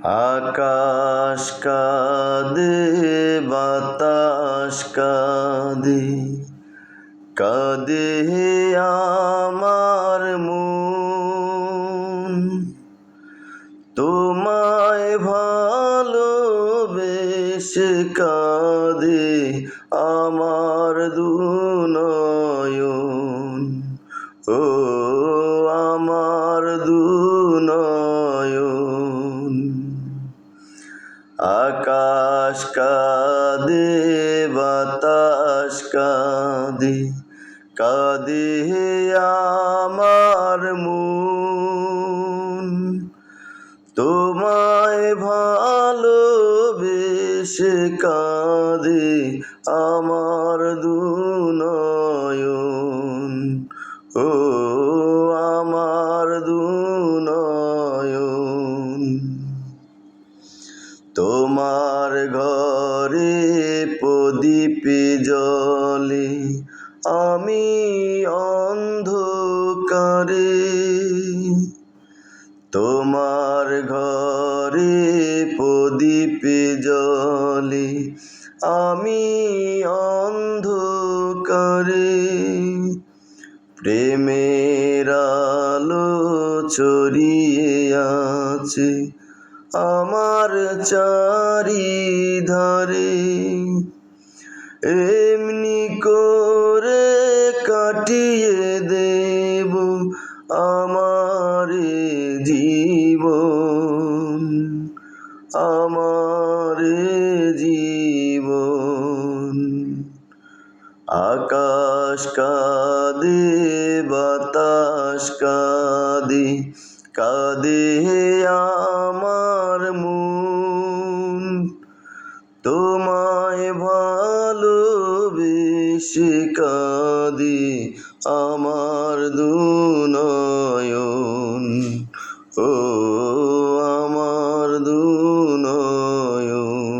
আকাশ কাঁদে বাতাস কাঁদে, কাঁদে আমার মন। তোমায় ভালোবেসে কাঁদে আমার দুনয়ন, ও আমার দুনয়ন। আকাশ কাঁদে বাতাস কাঁদে, কাঁদে আমার মন। তোমায় ভালোবেসে কাঁদে আমার দুনয়ন, ও আমার দুনয়ন। তোমার ঘরে প্রদীপ জ্বলে, আমি অন্ধকারে। তোমার ঘরে প্রদীপ জ্বলে, আমি অন্ধকারে। প্রেমের আলো ছড়িয়ে আছে আমার চারিধারে, এমনি করে কাটিয়ে দেব আমার জীবন, আমার জীবন। আকাশ কাঁদে বাতাস কাঁদে, কাঁদে আমার মন। তোমায় ভালোবেসে কাঁদে আমার দুনয়ন, ও